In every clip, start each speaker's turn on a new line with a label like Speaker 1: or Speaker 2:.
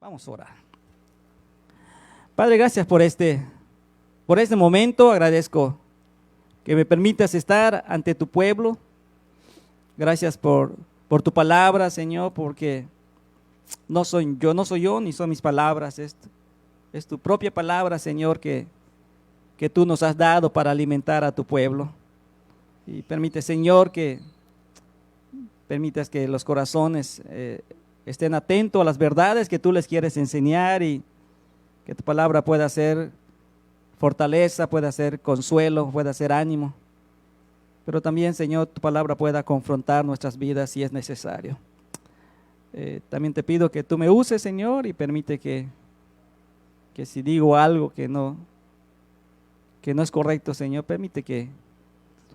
Speaker 1: Vamos a orar. Padre, gracias por este momento. Agradezco que me permitas estar ante tu pueblo. Gracias por tu palabra, Señor, porque no soy yo, ni son mis palabras. Es tu propia palabra, Señor, que tú nos has dado para alimentar a tu pueblo. Y permite, Señor, que permitas que los corazones estén atentos a las verdades que tú les quieres enseñar y que tu palabra pueda ser fortaleza, pueda ser consuelo, pueda ser ánimo. Pero también, Señor, tu palabra pueda confrontar nuestras vidas si es necesario. También te pido que tú me uses, Señor, y permite que si digo algo que no es correcto, Señor, permite que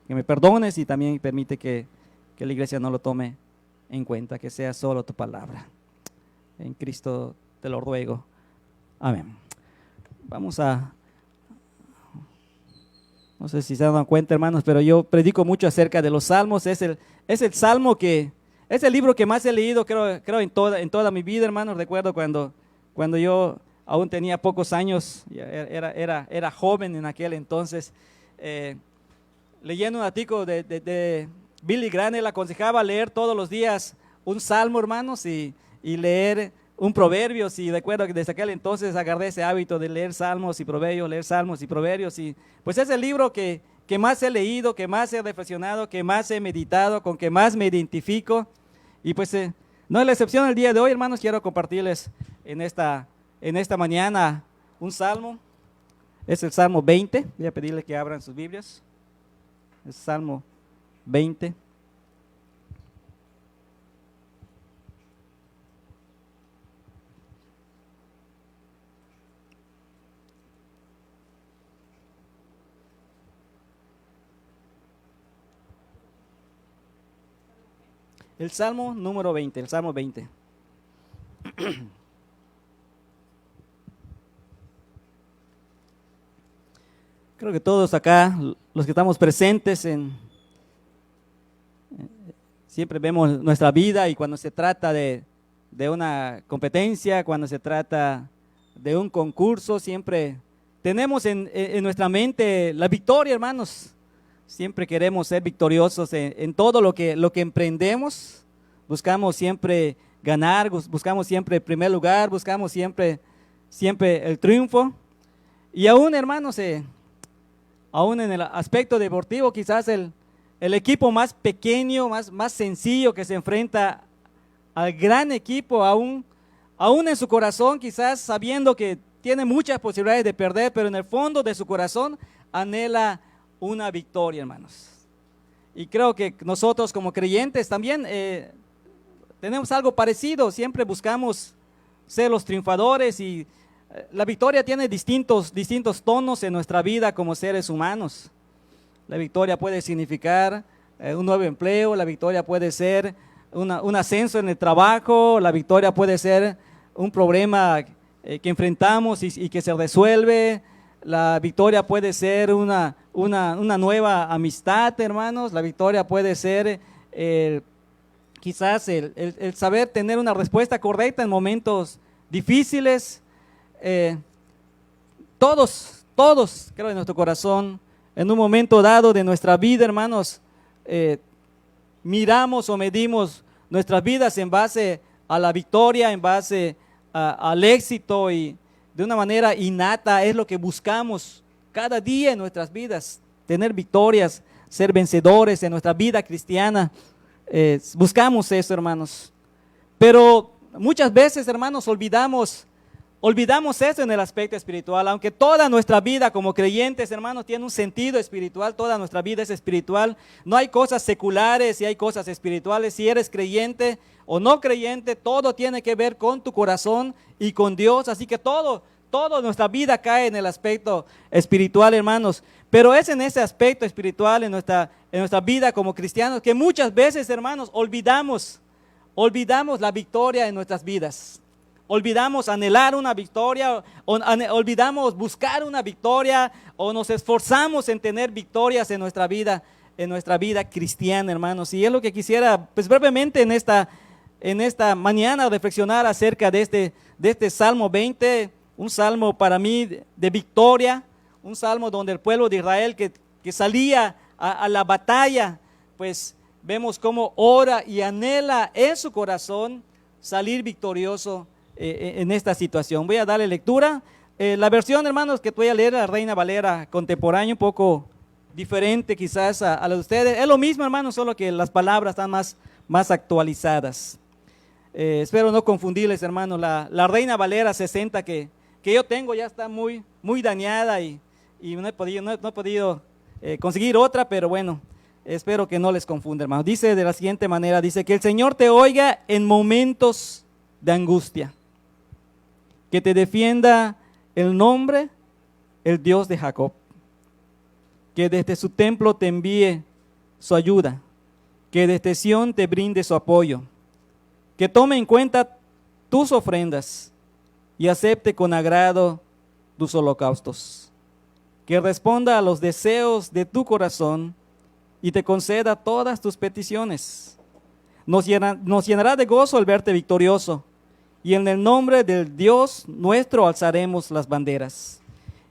Speaker 1: me perdones y también permite que la iglesia no lo tome en cuenta, que sea solo tu palabra. En Cristo te lo ruego. Amén. Vamos no sé si se dan cuenta, hermanos, pero yo predico mucho acerca de los salmos. Es el salmo es el libro que más he leído, creo en toda mi vida, hermanos. Recuerdo cuando yo aún tenía pocos años, era joven en aquel entonces, leyendo un artículo de Billy Graham. Él aconsejaba leer todos los días un salmo, hermanos, y leer un proverbio. Y recuerdo que desde aquel entonces agarré ese hábito de leer salmos y proverbios, y pues es el libro que más he leído, que más he reflexionado, que más he meditado, con que más me identifico. Y pues no es la excepción el día de hoy, hermanos. Quiero compartirles en esta mañana un salmo. Es el Salmo 20. Voy a pedirles que abran sus Biblias. Es Salmo 20. El Salmo número 20, el Salmo 20. Creo que todos acá, los que estamos presentes, siempre vemos nuestra vida, y cuando se trata de una competencia, cuando se trata de un concurso, siempre tenemos en nuestra mente la victoria, hermanos. Siempre queremos ser victoriosos en todo lo que emprendemos. Buscamos siempre ganar, buscamos siempre el primer lugar, buscamos siempre el triunfo. Y aún, hermanos, aún en el aspecto deportivo, quizás el equipo más pequeño, más sencillo, que se enfrenta al gran equipo, aún en su corazón, quizás sabiendo que tiene muchas posibilidades de perder, pero en el fondo de su corazón anhela una victoria, hermanos. Y creo que nosotros como creyentes también tenemos algo parecido. Siempre buscamos ser los triunfadores, y la victoria tiene distintos tonos en nuestra vida como seres humanos. La victoria puede significar un nuevo empleo, la victoria puede ser un ascenso en el trabajo, la victoria puede ser un problema que enfrentamos y que se resuelve. La victoria puede ser una nueva amistad, hermanos. La victoria puede ser quizás el saber tener una respuesta correcta en momentos difíciles. Todos, creo, en nuestro corazón, en un momento dado de nuestra vida, hermanos, miramos o medimos nuestras vidas en base a la victoria, en base al éxito, y de una manera innata es lo que buscamos cada día en nuestras vidas: tener victorias, ser vencedores en nuestra vida cristiana. Buscamos eso, hermanos. Pero muchas veces, hermanos, olvidamos eso en el aspecto espiritual. Aunque toda nuestra vida como creyentes, hermanos, tiene un sentido espiritual, toda nuestra vida es espiritual. No hay cosas seculares y hay cosas espirituales. Si eres creyente o no creyente, todo tiene que ver con tu corazón y con Dios. Así que toda nuestra vida cae en el aspecto espiritual, hermanos. Pero es en ese aspecto espiritual, en nuestra vida como cristianos, que muchas veces, hermanos, olvidamos la victoria en nuestras vidas. Olvidamos anhelar una victoria, olvidamos buscar una victoria, o nos esforzamos en tener victorias en nuestra vida cristiana, hermanos. Y es lo que quisiera, pues brevemente en en esta mañana reflexionar acerca de este Salmo 20, un salmo para mí de victoria, un salmo donde el pueblo de Israel que salía a la batalla, pues vemos cómo ora y anhela en su corazón salir victorioso en esta situación. Voy a darle lectura. La versión, hermanos, que voy a leer, la Reina Valera contemporánea, un poco diferente quizás a la de ustedes. Es lo mismo, hermanos, solo que las palabras están más actualizadas. Espero no confundirles, hermanos. La Reina Valera 60 que yo tengo ya está muy dañada y no he podido conseguir otra, pero bueno, espero que no les confunda, hermanos. Dice de la siguiente manera, dice: que el Señor te oiga en momentos de angustia, que te defienda el nombre, el Dios de Jacob, que desde su templo te envíe su ayuda, que desde Sión te brinde su apoyo, que tome en cuenta tus ofrendas y acepte con agrado tus holocaustos, que responda a los deseos de tu corazón y te conceda todas tus peticiones. Nos llenará de gozo al verte victorioso, y en el nombre del Dios nuestro alzaremos las banderas.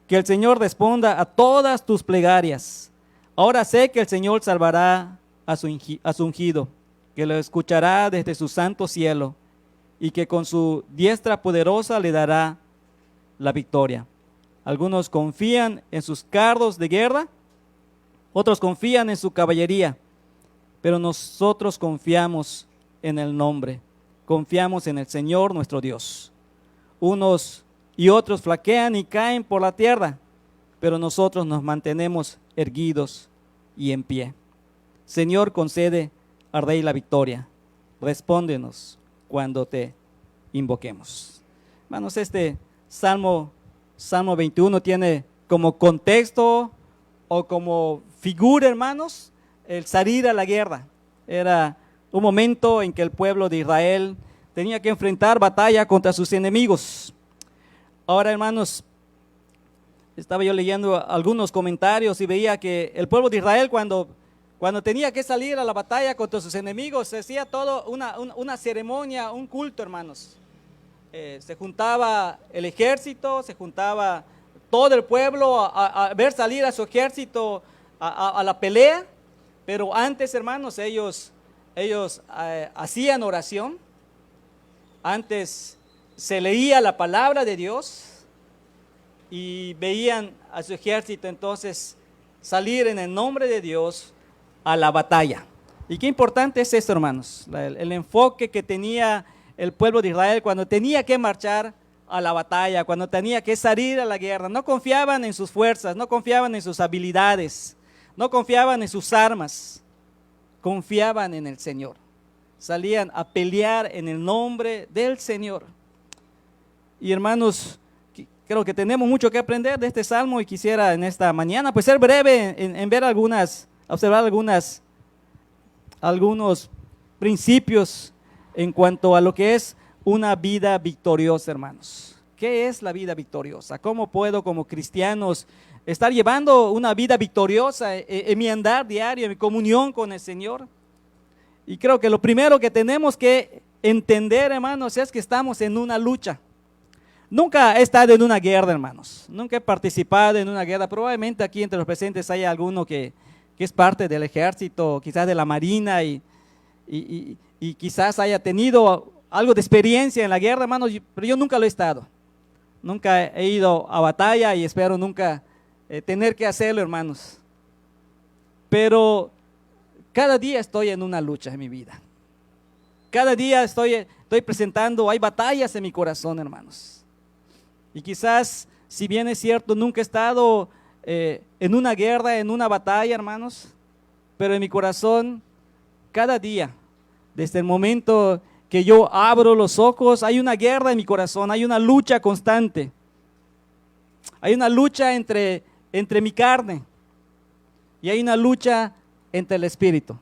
Speaker 1: Que el Señor responda a todas tus plegarias. Ahora sé que el Señor salvará a su ungido, que lo escuchará desde su santo cielo, y que con su diestra poderosa le dará la victoria. Algunos confían en sus carros de guerra, otros confían en su caballería, pero nosotros confiamos en el nombre, confiamos en el Señor nuestro Dios. Unos y otros flaquean y caen por la tierra, pero nosotros nos mantenemos erguidos y en pie. Señor, concede al Rey la victoria. Respóndenos cuando te invoquemos. Hermanos, este Salmo 21 tiene como contexto o como figura, hermanos, el salir a la guerra. Era un momento en que el pueblo de Israel tenía que enfrentar batalla contra sus enemigos. Ahora, hermanos, estaba yo leyendo algunos comentarios y veía que el pueblo de Israel cuando tenía que salir a la batalla contra sus enemigos, se hacía todo una ceremonia, un culto, hermanos. Se juntaba el ejército, se juntaba todo el pueblo a ver salir a su ejército a la pelea, pero antes, hermanos, ellos hacían oración, antes se leía la palabra de Dios y veían a su ejército entonces salir en el nombre de Dios a la batalla. Y qué importante es esto, hermanos, el enfoque que tenía el pueblo de Israel cuando tenía que marchar a la batalla, cuando tenía que salir a la guerra. No confiaban en sus fuerzas, no confiaban en sus habilidades, no confiaban en sus armas, confiaban en el Señor. Salían a pelear en el nombre del Señor. Y hermanos, creo que tenemos mucho que aprender de este salmo y quisiera en esta mañana pues ser breve en ver observar algunos principios en cuanto a lo que es una vida victoriosa, hermanos. ¿Qué es la vida victoriosa? ¿Cómo puedo como cristianos estar llevando una vida victoriosa en mi andar diario, en mi comunión con el Señor? Y creo que lo primero que tenemos que entender, hermanos, es que estamos en una lucha. Nunca he estado en una guerra, hermanos. Nunca he participado en una guerra. Probablemente aquí entre los presentes hay alguno que es parte del ejército, quizás de la marina y quizás haya tenido algo de experiencia en la guerra, hermanos, pero yo nunca lo he estado. Nunca he ido a batalla y espero nunca tener que hacerlo, hermanos. Pero cada día estoy en una lucha en mi vida. Cada día estoy presentando, hay batallas en mi corazón, hermanos. Y quizás, si bien es cierto, nunca he estado en una guerra, en una batalla, hermanos, pero en mi corazón, cada día, desde el momento que yo abro los ojos, hay una guerra en mi corazón, hay una lucha constante. Hay una lucha entre mi carne y hay una lucha entre el Espíritu.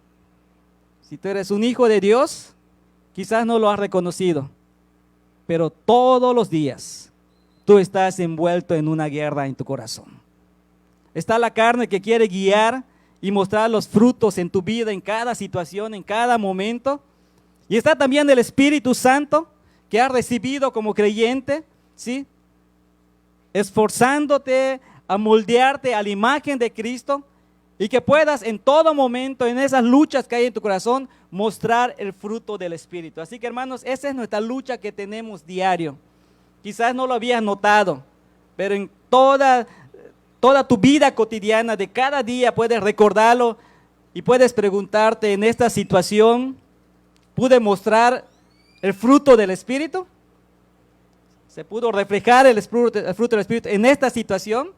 Speaker 1: Si tú eres un hijo de Dios, quizás no lo has reconocido, pero todos los días tú estás envuelto en una guerra en tu corazón. Está la carne que quiere guiar y mostrar los frutos en tu vida, en cada situación, en cada momento. Y está también el Espíritu Santo que has recibido como creyente, ¿sí? Esforzándote a moldearte a la imagen de Cristo y que puedas en todo momento, en esas luchas que hay en tu corazón, mostrar el fruto del Espíritu. Así que, hermanos, esa es nuestra lucha que tenemos diario. Quizás no lo habías notado, pero en toda tu vida cotidiana de cada día puedes recordarlo y puedes preguntarte: en esta situación, ¿pude mostrar el fruto del Espíritu? ¿Se pudo reflejar el fruto del Espíritu en esta situación?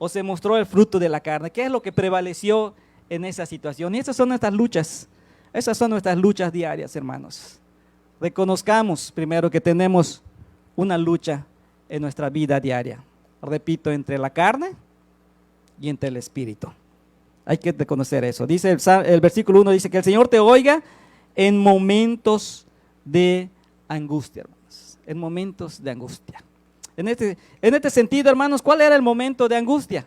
Speaker 1: ¿O se mostró el fruto de la carne? ¿Qué es lo que prevaleció en esa situación? Y esas son nuestras luchas. Esas son nuestras luchas diarias, hermanos. Reconozcamos primero que tenemos una lucha en nuestra vida diaria. Repito, entre la carne y entre el Espíritu. Hay que reconocer eso. Dice el versículo 1, dice que el Señor te oiga en momentos de angustia, hermanos. En momentos de angustia. En este sentido, hermanos, ¿cuál era el momento de angustia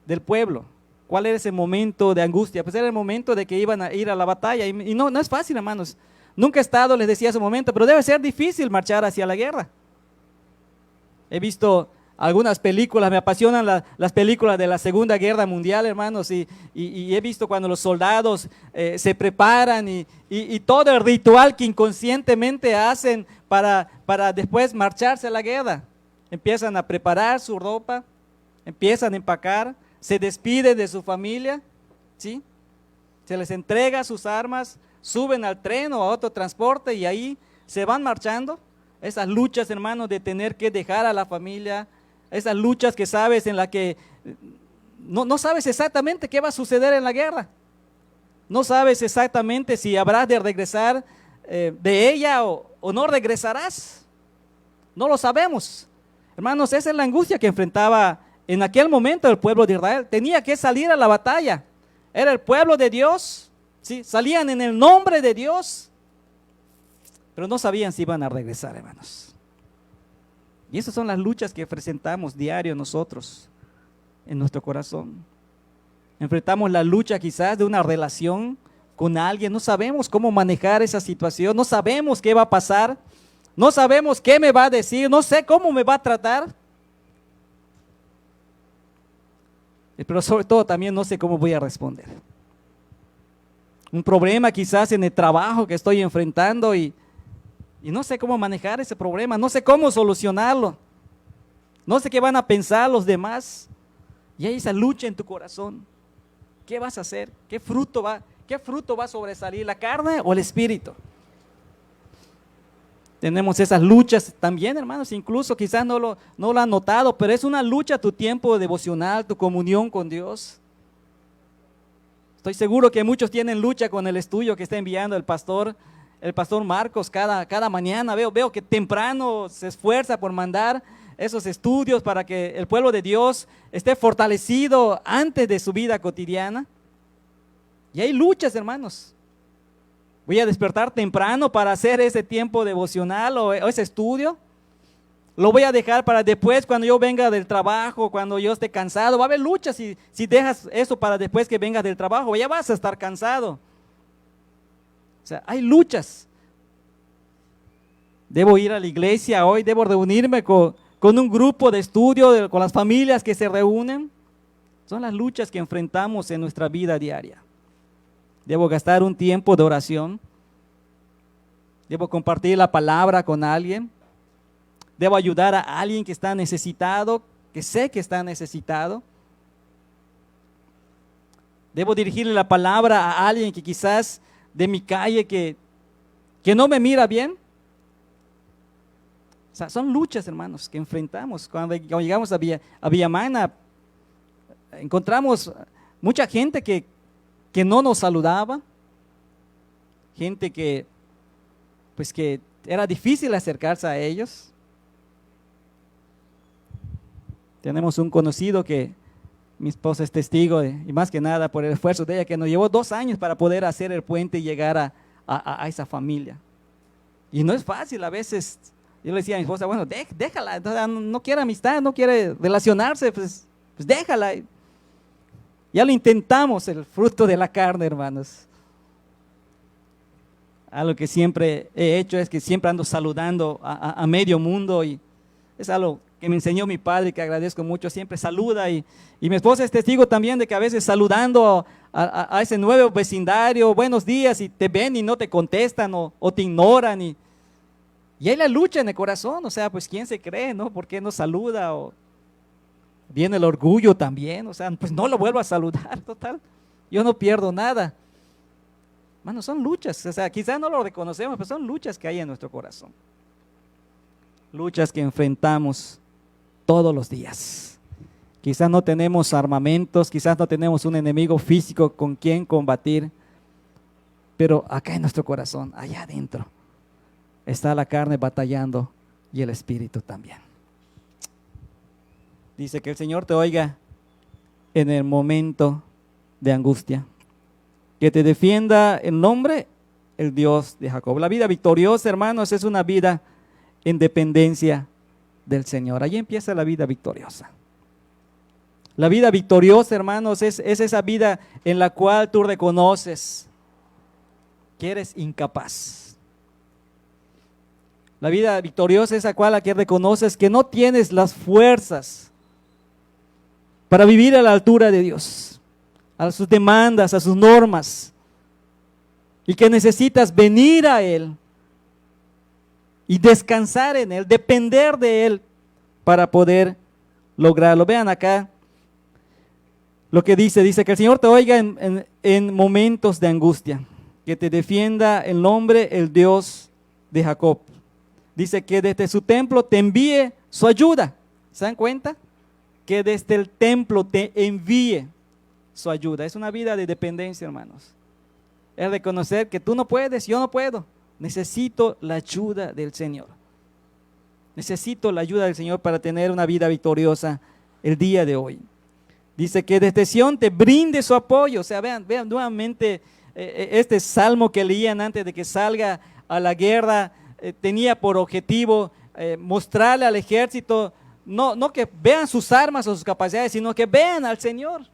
Speaker 1: del pueblo? ¿Cuál era ese momento de angustia? Pues era el momento de que iban a ir a la batalla. Y no es fácil, hermanos. Nunca he estado, les decía ese momento, pero debe ser difícil marchar hacia la guerra. He visto algunas películas, me apasionan las películas de la Segunda Guerra Mundial, hermanos, y he visto cuando los soldados se preparan y todo el ritual que inconscientemente hacen para después marcharse a la guerra. Empiezan a preparar su ropa, empiezan a empacar, se despiden de su familia, ¿sí? Se les entrega sus armas, suben al tren o a otro transporte y ahí se van marchando. Esas luchas, hermanos, de tener que dejar a la familia, esas luchas que sabes en la que no sabes exactamente qué va a suceder en la guerra. No sabes exactamente si habrás de regresar de ella o no regresarás. No lo sabemos. Hermanos, esa es la angustia que enfrentaba en aquel momento el pueblo de Israel. Tenía que salir a la batalla. Era el pueblo de Dios, ¿sí? Salían en el nombre de Dios, pero no sabían si iban a regresar, hermanos. Y esas son las luchas que presentamos diario nosotros en nuestro corazón. Enfrentamos la lucha quizás de una relación con alguien, no sabemos cómo manejar esa situación, no sabemos qué va a pasar, no sabemos qué me va a decir, no sé cómo me va a tratar. Pero sobre todo también no sé cómo voy a responder. Un problema quizás en el trabajo que estoy enfrentando y no sé cómo manejar ese problema, no sé cómo solucionarlo, no sé qué van a pensar los demás. Y hay esa lucha en tu corazón. ¿Qué vas a hacer? ¿Qué fruto va a sobresalir, la carne o el espíritu? Tenemos esas luchas también, hermanos, incluso quizás no lo han notado, pero es una lucha tu tiempo devocional, tu comunión con Dios. Estoy seguro que muchos tienen lucha con el estudio que está enviando el pastor Marcos cada mañana. Veo que temprano se esfuerza por mandar esos estudios para que el pueblo de Dios esté fortalecido antes de su vida cotidiana. Y hay luchas, hermanos. Voy a despertar temprano para hacer ese tiempo devocional o ese estudio. Lo voy a dejar para después, cuando yo venga del trabajo, cuando yo esté cansado. Va a haber luchas si dejas eso para después que vengas del trabajo. Ya vas a estar cansado. O sea, hay luchas. Debo ir a la iglesia hoy, debo reunirme con un grupo de estudio, con las familias que se reúnen. Son las luchas que enfrentamos en nuestra vida diaria. Debo gastar un tiempo de oración. Debo compartir la palabra con alguien. Debo ayudar a alguien que está necesitado, que sé que está necesitado. Debo dirigirle la palabra a alguien que quizás de mi calle que no me mira bien. O sea, son luchas, hermanos, que enfrentamos. Cuando llegamos a Villamana, encontramos mucha gente que no nos saludaba, gente que era difícil acercarse a ellos. Tenemos un conocido que mi esposa es testigo, y más que nada por el esfuerzo de ella, que nos llevó 2 años para poder hacer el puente y llegar a esa familia. Y no es fácil a veces. Yo le decía a mi esposa, bueno, déjala, no quiere amistad, no quiere relacionarse, pues déjala. Ya lo intentamos, el fruto de la carne, hermanos. Algo que siempre he hecho es que siempre ando saludando a medio mundo, y es algo que me enseñó mi padre, que agradezco mucho. Siempre saluda, y mi esposa es testigo también de que a veces saludando a ese nuevo vecindario, buenos días, y te ven y no te contestan o te ignoran, y hay la lucha en el corazón. O sea, pues ¿quién se cree, no? ¿Por qué no saluda? O viene el orgullo también, o sea, pues no lo vuelvo a saludar, total, yo no pierdo nada. Hermano, son luchas, o sea, quizás no lo reconocemos, pero son luchas que hay en nuestro corazón. Luchas que enfrentamos todos los días. Quizás no tenemos armamentos, quizás no tenemos un enemigo físico con quien combatir, pero acá en nuestro corazón, allá adentro, está la carne batallando y el espíritu también. Dice que el Señor te oiga en el momento de angustia, que te defienda el nombre, el Dios de Jacob. La vida victoriosa, hermanos, es una vida en dependencia del Señor. Allí empieza la vida victoriosa. La vida victoriosa, hermanos, es esa vida en la cual tú reconoces que eres incapaz. La vida victoriosa es la que reconoces que no tienes las fuerzas para vivir a la altura de Dios, a sus demandas, a sus normas, y que necesitas venir a Él y descansar en Él, depender de Él para poder lograrlo. Vean acá lo que dice que el Señor te oiga en momentos de angustia, que te defienda el nombre, el Dios de Jacob. Dice que desde su templo te envíe su ayuda. ¿Se dan cuenta? Que desde el templo te envíe su ayuda. Es una vida de dependencia, hermanos. Es reconocer que tú no puedes, yo no puedo. Necesito la ayuda del Señor. Necesito la ayuda del Señor para tener una vida victoriosa el día de hoy. Dice que desde Sión te brinde su apoyo. O sea, vean nuevamente este salmo que leían antes de que salga a la guerra. Tenía por objetivo mostrarle al ejército, no que vean sus armas o sus capacidades, sino que vean al Señor,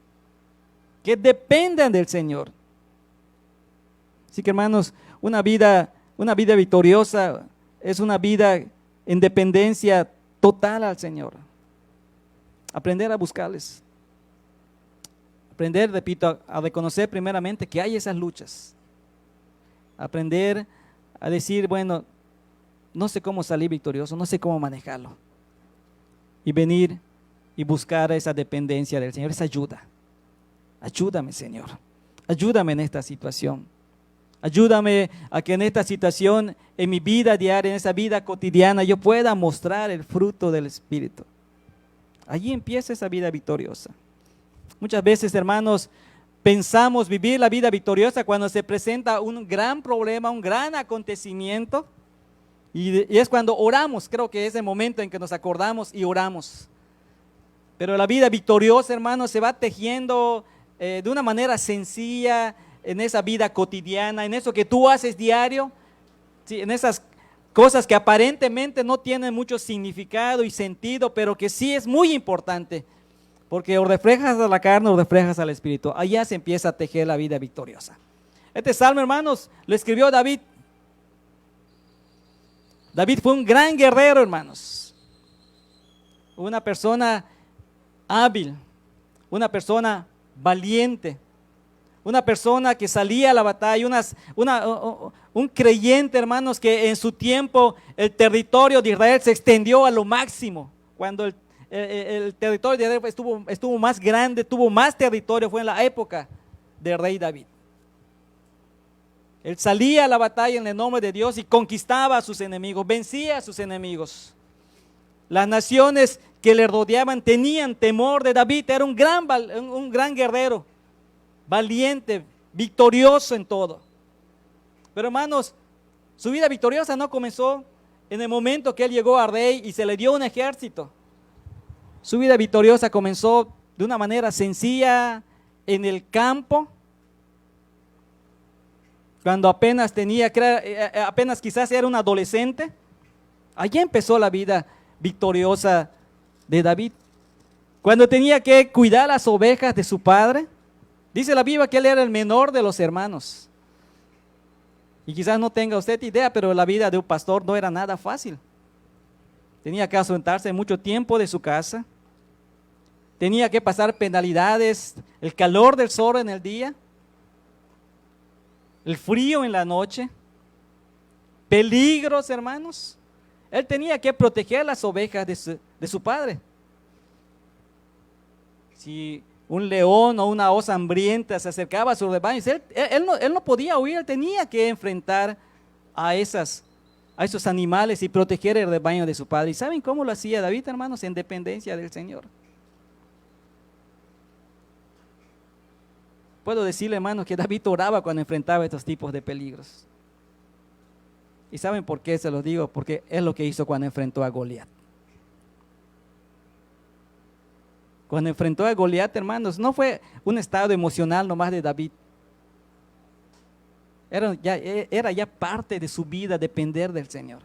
Speaker 1: que dependan del Señor. Así que, hermanos, una vida victoriosa es una vida en dependencia total al Señor. Aprender a buscarles. Aprender, repito, a reconocer primeramente que hay esas luchas. Aprender a decir, bueno, no sé cómo salir victorioso, no sé cómo manejarlo. Y venir y buscar esa dependencia del Señor, esa ayuda. Ayúdame, Señor. Ayúdame en esta situación. Ayúdame a que en esta situación, en mi vida diaria, en esa vida cotidiana, yo pueda mostrar el fruto del Espíritu. Allí empieza esa vida victoriosa. Muchas veces, hermanos, pensamos vivir la vida victoriosa cuando se presenta un gran problema, un gran acontecimiento. Y es cuando oramos, creo que es el momento en que nos acordamos y oramos. Pero la vida victoriosa, hermanos, se va tejiendo de una manera sencilla en esa vida cotidiana, en eso que tú haces diario, ¿sí? En esas cosas que aparentemente no tienen mucho significado y sentido, pero que sí es muy importante, porque o reflejas a la carne o reflejas al Espíritu. Allá se empieza a tejer la vida victoriosa. Este salmo, hermanos, lo escribió David. David fue un gran guerrero, hermanos. Una persona hábil, una persona valiente, una persona que salía a la batalla, un creyente, hermanos, que en su tiempo el territorio de Israel se extendió a lo máximo. Cuando el territorio de Israel estuvo más grande, tuvo más territorio, fue en la época del rey David. Él salía a la batalla en el nombre de Dios y conquistaba a sus enemigos, vencía a sus enemigos. Las naciones que le rodeaban tenían temor de David. Era un gran guerrero, valiente, victorioso en todo. Pero, hermanos, su vida victoriosa no comenzó en el momento que él llegó a rey y se le dio un ejército. Su vida victoriosa comenzó de una manera sencilla en el campo, cuando apenas quizás era un adolescente. Allí empezó la vida victoriosa de David. Cuando tenía que cuidar las ovejas de su padre, dice la Biblia que él era el menor de los hermanos. Y quizás no tenga usted idea, pero la vida de un pastor no era nada fácil. Tenía que ausentarse mucho tiempo de su casa. Tenía que pasar penalidades, el calor del sol en el día, el frío en la noche, peligros, hermanos. Él tenía que proteger las ovejas de su padre. Si un león o una osa hambrienta se acercaba a sus rebaños, él no podía huir, él tenía que enfrentar a esos animales y proteger el rebaño de su padre. ¿Y saben cómo lo hacía David, hermanos? En dependencia del Señor. Puedo decirle, hermanos, que David oraba cuando enfrentaba estos tipos de peligros. ¿Y saben por qué se los digo? Porque es lo que hizo cuando enfrentó a Goliat. Cuando enfrentó a Goliat, hermanos, no fue un estado emocional nomás de David. Era ya parte de su vida depender del Señor.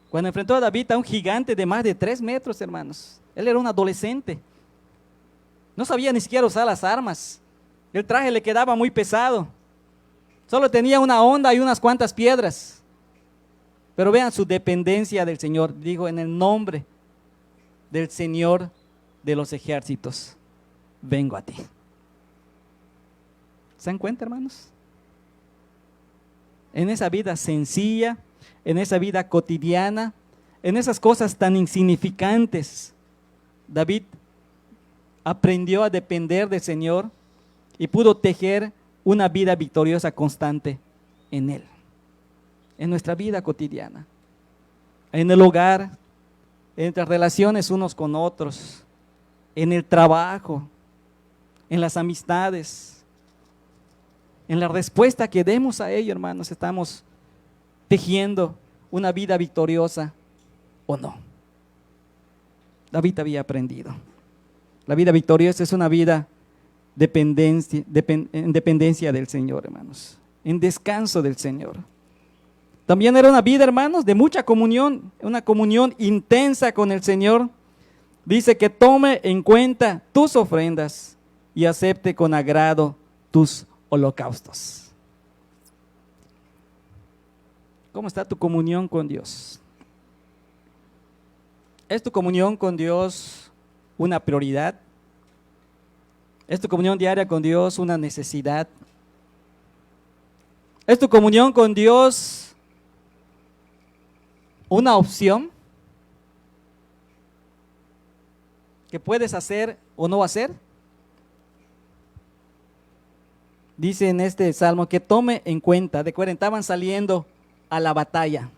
Speaker 1: Cuando enfrentó a David a un gigante de más de 3 metros, hermanos. Él era un adolescente. No sabía ni siquiera usar las armas. El traje le quedaba muy pesado. Solo tenía una honda y unas cuantas piedras. Pero vean su dependencia del Señor. Dijo, en el nombre del Señor de los ejércitos, vengo a ti. ¿Se dan cuenta, hermanos? En esa vida sencilla, en esa vida cotidiana, en esas cosas tan insignificantes, David aprendió a depender del Señor y pudo tejer una vida victoriosa constante en Él. En nuestra vida cotidiana, en el hogar, entre relaciones unos con otros, en el trabajo, en las amistades, en la respuesta que demos a ello, hermanos, estamos tejiendo una vida victoriosa o no. David había aprendido. La vida victoriosa es una vida en dependencia del Señor, hermanos, en descanso del Señor. También era una vida, hermanos, de mucha comunión, una comunión intensa con el Señor. Dice que tome en cuenta tus ofrendas y acepte con agrado tus holocaustos. ¿Cómo está tu comunión con Dios? ¿Es tu comunión con Dios una prioridad? ¿Es tu comunión diaria con Dios una necesidad? ¿Es tu comunión con Dios una opción que puedes hacer o no hacer? Dice en este salmo que tome en cuenta, recuerden, estaban saliendo a la batalla.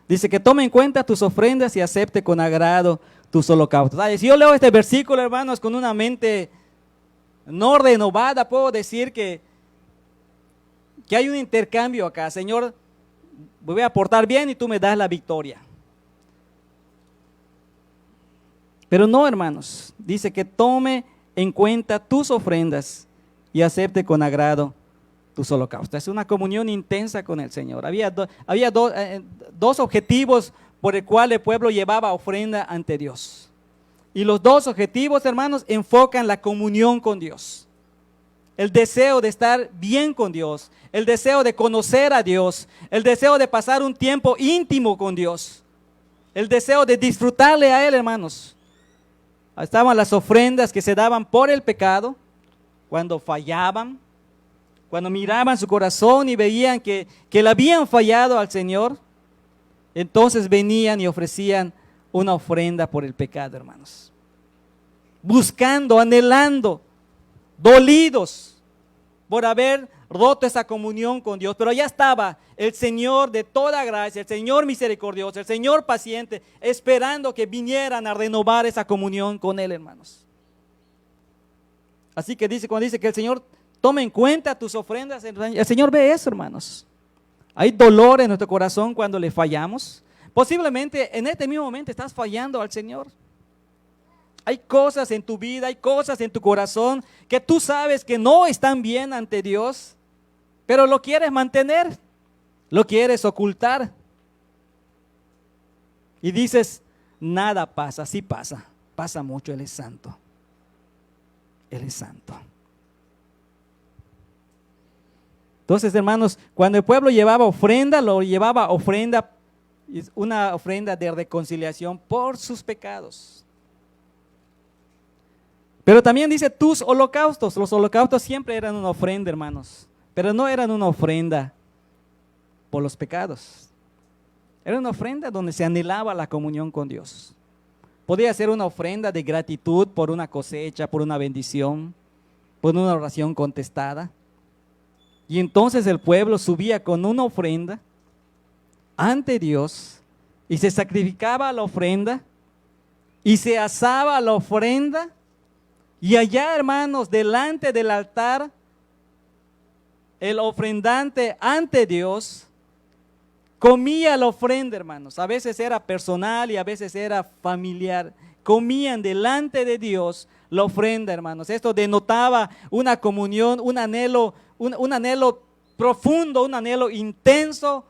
Speaker 1: Dice que tome en cuenta tus ofrendas y acepte con agrado tus holocaustos. Si yo leo este versículo, hermanos, con una mente no renovada, puedo decir que hay un intercambio acá. Señor, voy a portar bien y tú me das la victoria. Pero no, hermanos, dice que tome en cuenta tus ofrendas y acepte con agrado tus holocaustos. Es una comunión intensa con el Señor. Había dos objetivos por el cual el pueblo llevaba ofrenda ante Dios. Y los dos objetivos, hermanos, enfocan la comunión con Dios. El deseo de estar bien con Dios, el deseo de conocer a Dios, el deseo de pasar un tiempo íntimo con Dios, el deseo de disfrutarle a Él, hermanos. Estaban las ofrendas que se daban por el pecado, cuando fallaban, cuando miraban su corazón y veían que le habían fallado al Señor, entonces venían y ofrecían una ofrenda por el pecado, hermanos. Buscando, anhelando, dolidos por haber roto esa comunión con Dios. Pero ya estaba el Señor de toda gracia, el Señor misericordioso, el Señor paciente, esperando que vinieran a renovar esa comunión con Él, hermanos. Así que cuando dice que el Señor tome en cuenta tus ofrendas, el Señor ve eso, hermanos. Hay dolor en nuestro corazón cuando le fallamos. Posiblemente en este mismo momento estás fallando al Señor. Hay cosas en tu vida, hay cosas en tu corazón que tú sabes que no están bien ante Dios, pero lo quieres mantener, lo quieres ocultar. Y dices, nada pasa, sí pasa, pasa mucho, Él es santo. Él es santo. Entonces, hermanos, cuando el pueblo llevaba ofrenda, lo llevaba ofrenda, una ofrenda de reconciliación por sus pecados. Pero también dice tus holocaustos. Los holocaustos siempre eran una ofrenda, hermanos, pero no eran una ofrenda por los pecados. Era una ofrenda donde se anhelaba la comunión con Dios. Podía ser una ofrenda de gratitud por una cosecha, por una bendición, por una oración contestada. Y entonces el pueblo subía con una ofrenda ante Dios y se sacrificaba la ofrenda y se asaba la ofrenda. Y allá, hermanos, delante del altar, el ofrendante ante Dios comía la ofrenda, hermanos. A veces era personal y a veces era familiar. Comían delante de Dios la ofrenda, hermanos. Esto denotaba una comunión, un anhelo profundo, un anhelo intenso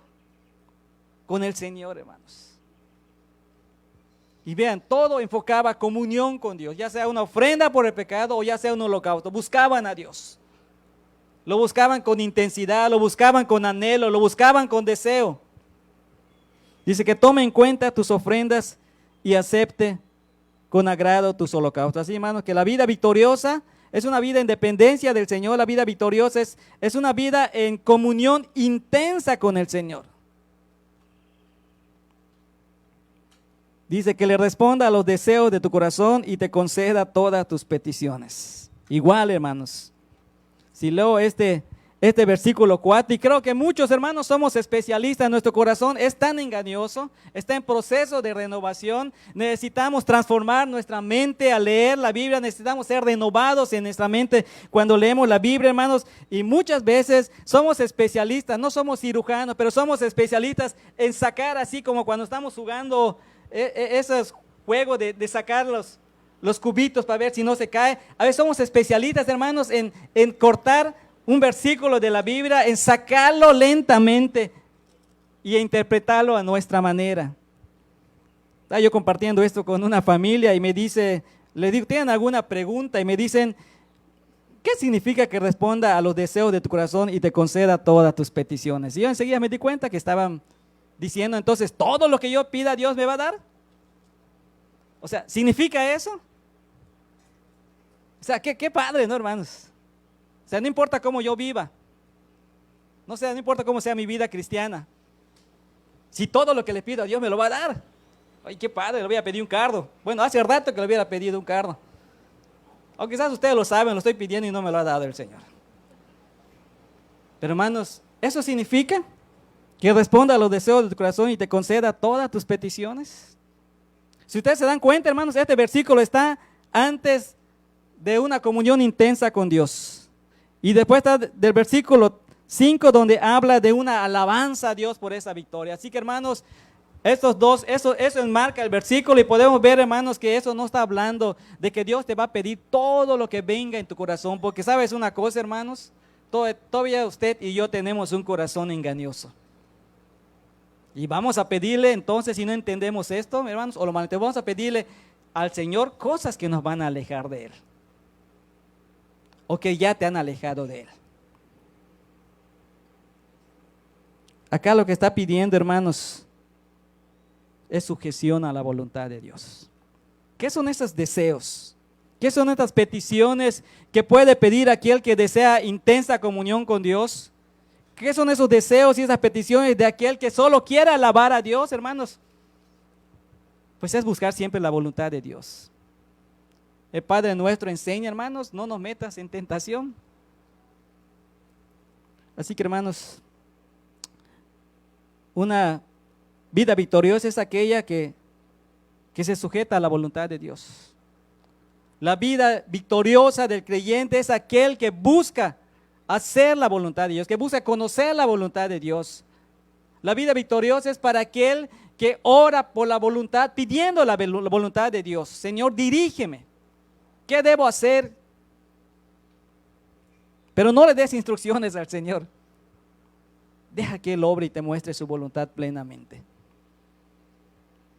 Speaker 1: con el Señor, hermanos. Y vean, todo enfocaba comunión con Dios, ya sea una ofrenda por el pecado o ya sea un holocausto. Buscaban a Dios. Lo buscaban con intensidad, lo buscaban con anhelo, lo buscaban con deseo. Dice que tome en cuenta tus ofrendas y acepte con agrado tus holocaustos. Así, hermanos, que la vida victoriosa es una vida en dependencia del Señor. La vida victoriosa es una vida en comunión intensa con el Señor. Dice que le responda a los deseos de tu corazón y te conceda todas tus peticiones. Igual, hermanos, si leo este versículo 4, y creo que muchos hermanos somos especialistas, nuestro corazón es tan engañoso, está en proceso de renovación, necesitamos transformar nuestra mente al leer la Biblia, necesitamos ser renovados en nuestra mente cuando leemos la Biblia, hermanos, y muchas veces somos especialistas, no somos cirujanos, pero somos especialistas en sacar, así como cuando estamos jugando esos juegos de sacar los cubitos para ver si no se cae. A veces somos especialistas, hermanos, en cortar un versículo de la Biblia, en sacarlo lentamente y interpretarlo a nuestra manera. Estaba yo compartiendo esto con una familia y me dice, le digo, ¿tienen alguna pregunta? Y me dicen, ¿qué significa que responda a los deseos de tu corazón y te conceda todas tus peticiones? Y yo enseguida me di cuenta que estaban diciendo, entonces, ¿todo lo que yo pida Dios me va a dar? O sea, ¿significa eso? O sea, qué padre, ¿no, hermanos? O sea, no importa cómo yo viva. No importa cómo sea mi vida cristiana. Si todo lo que le pido a Dios me lo va a dar. Ay, qué padre, le voy a pedir un carro. Bueno, hace rato que le hubiera pedido un carro. O quizás ustedes lo saben, lo estoy pidiendo y no me lo ha dado el Señor. Pero, hermanos, ¿eso significa que responda a los deseos de tu corazón y te conceda todas tus peticiones? Si ustedes se dan cuenta, hermanos, este versículo está antes de una comunión intensa con Dios. Y después está del versículo 5 donde habla de una alabanza a Dios por esa victoria. Así que, hermanos, estos dos, eso enmarca el versículo y podemos ver, hermanos, que eso no está hablando de que Dios te va a pedir todo lo que venga en tu corazón. Porque sabes una cosa, hermanos, todavía usted y yo tenemos un corazón engañoso. Y vamos a pedirle, entonces, si no entendemos esto, hermanos, o lo malentendemos, vamos a pedirle al Señor cosas que nos van a alejar de Él. O que ya te han alejado de Él. Acá lo que está pidiendo, hermanos, es sujeción a la voluntad de Dios. ¿Qué son esos deseos? ¿Qué son estas peticiones que puede pedir aquel que desea intensa comunión con Dios? ¿Qué son esos deseos y esas peticiones de aquel que solo quiere alabar a Dios, hermanos? Pues es buscar siempre la voluntad de Dios. El Padre nuestro enseña, hermanos, no nos metas en tentación. Así que, hermanos, una vida victoriosa es aquella que se sujeta a la voluntad de Dios. La vida victoriosa del creyente es aquel que busca hacer la voluntad de Dios, que busca conocer la voluntad de Dios. La vida victoriosa es para aquel que ora por la voluntad, pidiendo la voluntad de Dios. Señor, dirígeme. ¿Qué debo hacer? Pero no le des instrucciones al Señor. Deja que Él obre y te muestre su voluntad plenamente.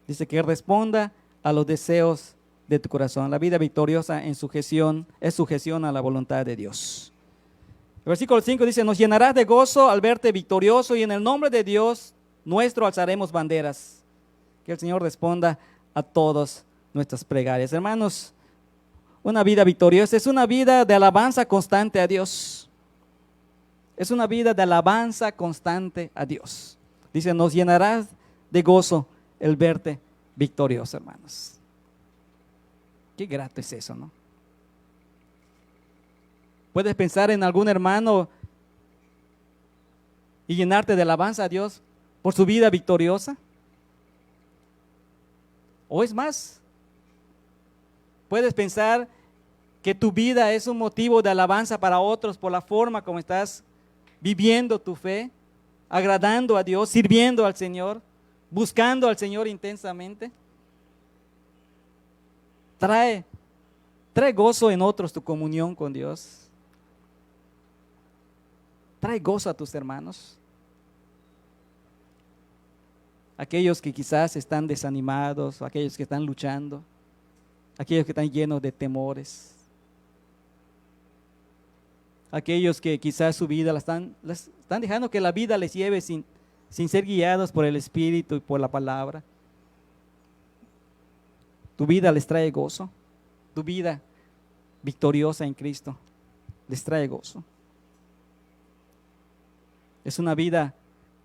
Speaker 1: Dice que responda a los deseos de tu corazón. La vida victoriosa en sujeción es sujeción a la voluntad de Dios. El versículo 5 dice, nos llenarás de gozo al verte victorioso y en el nombre de Dios nuestro alzaremos banderas. Que el Señor responda a todas nuestras plegarias. Hermanos, una vida victoriosa es una vida de alabanza constante a Dios. Es una vida de alabanza constante a Dios. Dice, nos llenarás de gozo el verte victorioso, hermanos. Qué grato es eso, ¿no? Puedes pensar en algún hermano y llenarte de alabanza a Dios por su vida victoriosa. O es más, puedes pensar que tu vida es un motivo de alabanza para otros por la forma como estás viviendo tu fe, agradando a Dios, sirviendo al Señor, buscando al Señor intensamente. Trae gozo en otros tu comunión con Dios. Trae gozo a tus hermanos. Aquellos que quizás están desanimados, aquellos que están luchando, aquellos que están llenos de temores, aquellos que quizás su vida la están dejando que la vida les lleve sin ser guiados por el Espíritu y por la palabra. Tu vida les trae gozo, tu vida victoriosa en Cristo les trae gozo. Es una vida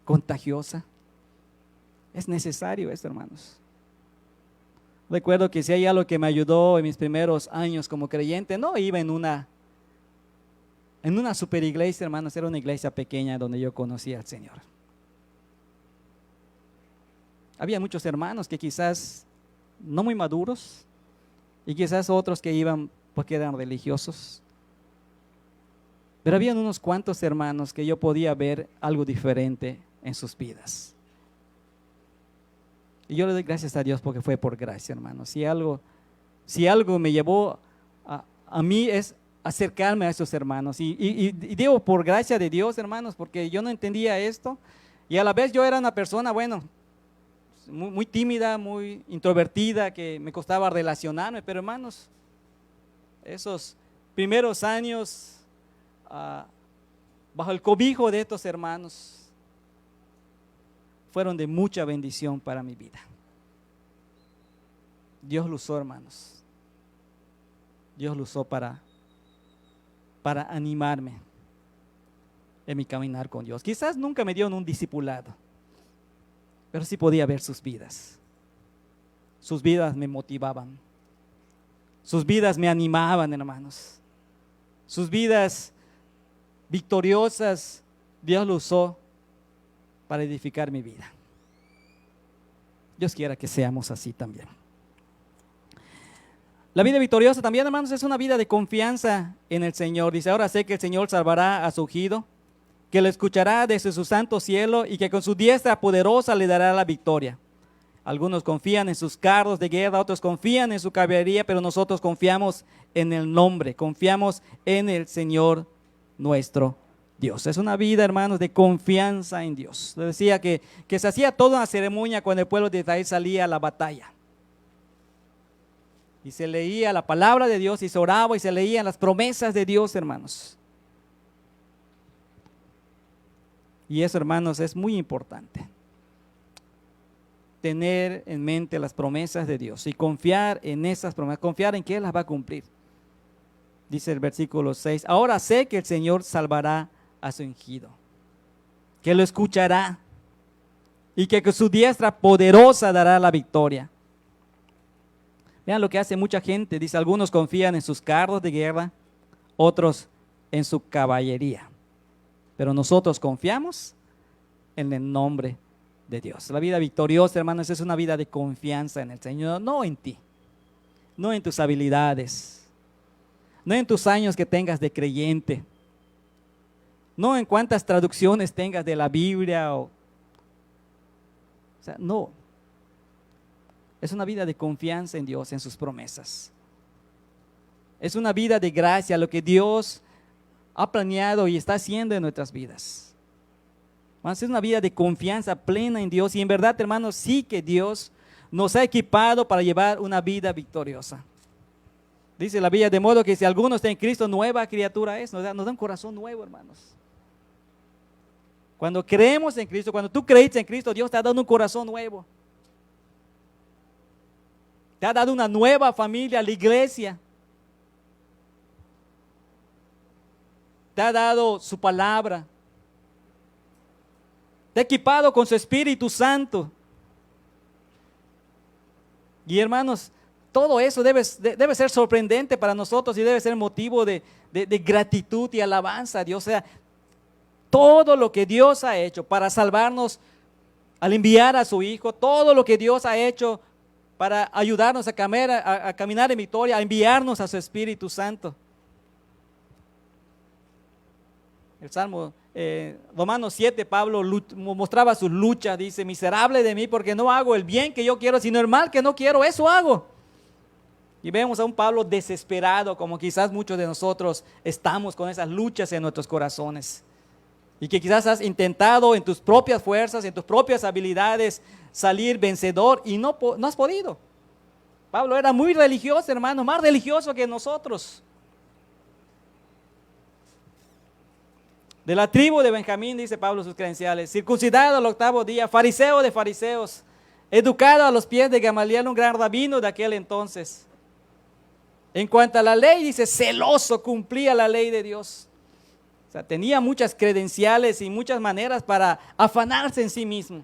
Speaker 1: contagiosa. Es necesario esto, hermanos. Recuerdo que si hay algo que me ayudó en mis primeros años como creyente, no iba en una super iglesia, hermanos, era una iglesia pequeña donde yo conocía al Señor. Había muchos hermanos que quizás no muy maduros y quizás otros que iban porque eran religiosos. Pero había unos cuantos hermanos que yo podía ver algo diferente en sus vidas. Y yo le doy gracias a Dios porque fue por gracia, hermanos. Si algo me llevó a mí es acercarme a esos hermanos. Y digo por gracia de Dios, hermanos, porque yo no entendía esto. Y a la vez yo era una persona, bueno, muy tímida, muy introvertida, que me costaba relacionarme. Pero hermanos, esos primeros años bajo el cobijo de estos hermanos fueron de mucha bendición para mi vida. Dios lo usó, hermanos. Dios lo usó para animarme en mi caminar con Dios. Quizás nunca me dieron un discipulado, pero sí podía ver sus vidas. Sus vidas me motivaban. Sus vidas me animaban, hermanos. Sus vidas victoriosas, Dios lo usó para edificar mi vida. Dios quiera que seamos así también. La vida victoriosa también, hermanos, es una vida de confianza en el Señor. Dice, ahora sé que el Señor salvará a su ungido, que lo escuchará desde su santo cielo y que con su diestra poderosa le dará la victoria. Algunos confían en sus carros de guerra, otros confían en su caballería, pero nosotros confiamos en el nombre, confiamos en el Señor nuestro Dios. Es una vida, hermanos, de confianza en Dios. Le decía que se hacía toda una ceremonia cuando el pueblo de Israel salía a la batalla. Y se leía la palabra de Dios y se oraba y se leían las promesas de Dios, hermanos. Y eso, hermanos, es muy importante. Tener en mente las promesas de Dios y confiar en esas promesas, confiar en que Él las va a cumplir. Dice el versículo 6, ahora sé que el Señor salvará a su ungido, que lo escuchará y que con su diestra poderosa dará la victoria. Vean lo que hace mucha gente. Dice, algunos confían en sus carros de guerra, otros en su caballería. Pero nosotros confiamos en el nombre de Dios. La vida victoriosa, hermanos, es una vida de confianza en el Señor, no en ti, no en tus habilidades, no en tus años que tengas de creyente, no en cuántas traducciones tengas de la Biblia. O sea, no. Es una vida de confianza en Dios, en sus promesas. Es una vida de gracia, lo que Dios ha planeado y está haciendo en nuestras vidas. Es una vida de confianza plena en Dios. Y en verdad, hermanos, sí que Dios nos ha equipado para llevar una vida victoriosa. Dice la Biblia, de modo que si alguno está en Cristo, nueva criatura es. Nos da un corazón nuevo, hermanos. Cuando creemos en Cristo, cuando tú creíste en Cristo, Dios te ha dado un corazón nuevo. Te ha dado una nueva familia, la iglesia. Te ha dado su palabra. Te ha equipado con su Espíritu Santo. Y hermanos, todo eso debe ser sorprendente para nosotros y debe ser motivo de gratitud y alabanza a Dios. O sea, todo lo que Dios ha hecho para salvarnos al enviar a su Hijo, todo lo que Dios ha hecho para ayudarnos a caminar en victoria, a enviarnos a su Espíritu Santo. El Salmo, Romanos 7, Pablo mostraba su lucha, dice, miserable de mí porque no hago el bien que yo quiero, sino el mal que no quiero, eso hago. Y vemos a un Pablo desesperado, como quizás muchos de nosotros estamos con esas luchas en nuestros corazones. Y que quizás has intentado en tus propias fuerzas, en tus propias habilidades, salir vencedor y no has podido. Pablo era muy religioso, hermano, más religioso que nosotros. De la tribu de Benjamín, dice Pablo sus credenciales, circuncidado al 8º día, fariseo de fariseos, educado a los pies de Gamaliel, un gran rabino de aquel entonces. En cuanto a la ley, dice, celoso, cumplía la ley de Dios. O sea, tenía muchas credenciales y muchas maneras para afanarse en sí mismo.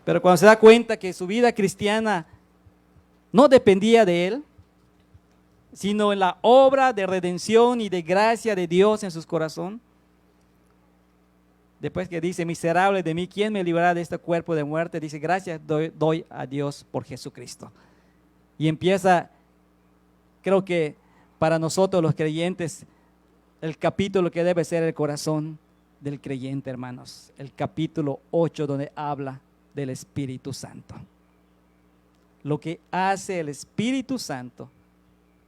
Speaker 1: Pero cuando se da cuenta que su vida cristiana no dependía de él, sino en la obra de redención y de gracia de Dios en su corazón. Después que dice, miserable de mí, ¿quién me librará de este cuerpo de muerte? Dice, gracias doy a Dios por Jesucristo. Y empieza, creo que para nosotros los creyentes, el capítulo que debe ser el corazón del creyente, hermanos. El capítulo 8, donde habla del Espíritu Santo. Lo que hace el Espíritu Santo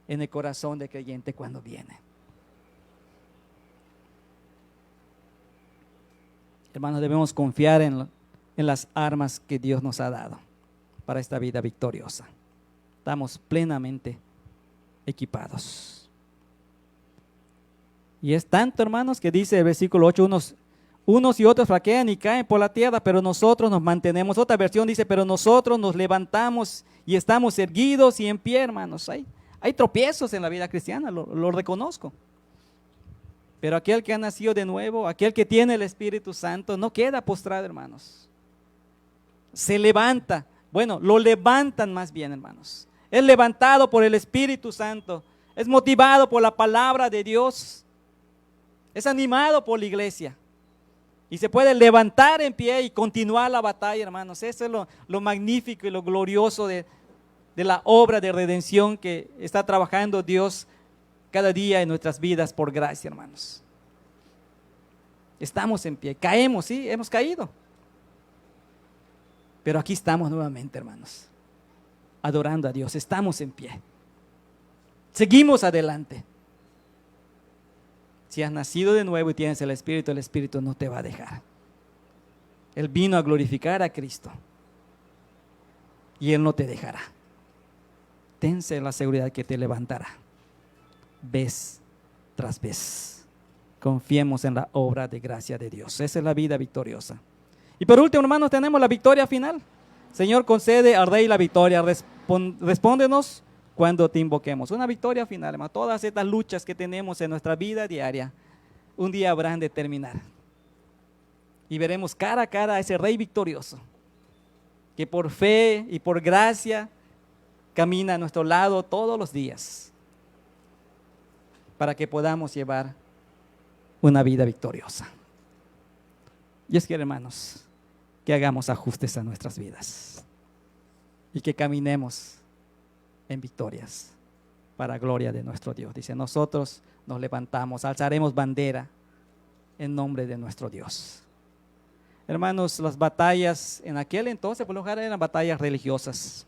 Speaker 1: en el corazón del creyente cuando viene. Hermanos, debemos confiar en las armas que Dios nos ha dado para esta vida victoriosa. Estamos plenamente equipados. Y es tanto, hermanos, que dice el versículo 8, unos y otros flaquean y caen por la tierra, pero nosotros nos mantenemos. Otra versión dice, pero nosotros nos levantamos y estamos erguidos y en pie, hermanos. Hay tropiezos en la vida cristiana, lo reconozco. Pero aquel que ha nacido de nuevo, aquel que tiene el Espíritu Santo, no queda postrado, hermanos. Se levanta. Bueno, lo levantan más bien, hermanos. Es levantado por el Espíritu Santo. Es motivado por la palabra de Dios. Es animado por la iglesia. Y se puede levantar en pie y continuar la batalla, hermanos. Eso es lo magnífico y lo glorioso de la obra de redención que está trabajando Dios cada día en nuestras vidas por gracia, hermanos. Estamos en pie, caemos, sí, hemos caído. Pero aquí estamos nuevamente, hermanos, adorando a Dios, estamos en pie. Seguimos adelante. Si has nacido de nuevo y tienes el Espíritu no te va a dejar. Él vino a glorificar a Cristo y Él no te dejará. Tense la seguridad que te levantará, vez tras vez. Confiemos en la obra de gracia de Dios. Esa es la vida victoriosa. Y por último, hermanos, tenemos la victoria final. Señor, concede al Rey la victoria. Respóndenos cuando te invoquemos. Una victoria final, hermano. Todas estas luchas que tenemos en nuestra vida diaria, un día habrán de terminar. Y veremos cara a cara a ese Rey victorioso, que por fe y por gracia camina a nuestro lado todos los días, para que podamos llevar una vida victoriosa. Y es que, hermanos, que hagamos ajustes a nuestras vidas y que caminemos en victorias para gloria de nuestro Dios. Dice, nosotros nos levantamos, alzaremos bandera en nombre de nuestro Dios. Hermanos, las batallas en aquel entonces por lo general eran batallas religiosas.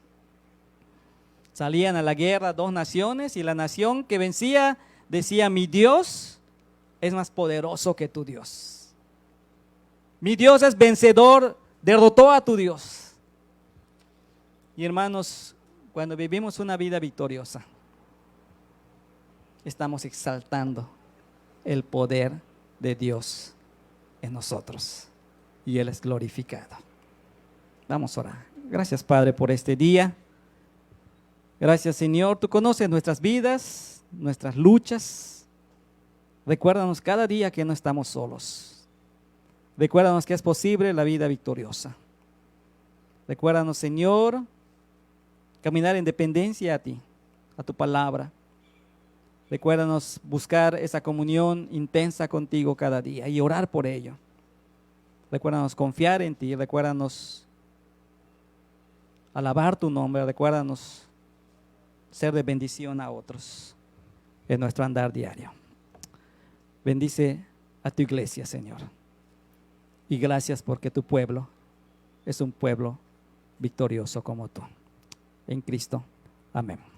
Speaker 1: Salían a la guerra dos naciones y la nación que vencía decía, mi Dios es más poderoso que tu Dios. Mi Dios es vencedor, derrotó a tu Dios. Y hermanos, cuando vivimos una vida victoriosa, estamos exaltando el poder de Dios en nosotros y Él es glorificado. Vamos a orar. Gracias, Padre, por este día. Gracias, Señor. Tú conoces nuestras vidas, nuestras luchas. Recuérdanos cada día que no estamos solos. Recuérdanos que es posible la vida victoriosa. Recuérdanos, Señor, caminar en dependencia a ti, a tu palabra. Recuérdanos buscar esa comunión intensa contigo cada día y orar por ello. Recuérdanos confiar en ti, recuérdanos alabar tu nombre, recuérdanos ser de bendición a otros en nuestro andar diario. Bendice a tu iglesia, Señor. Y gracias porque tu pueblo es un pueblo victorioso como tú. En Cristo. Amén.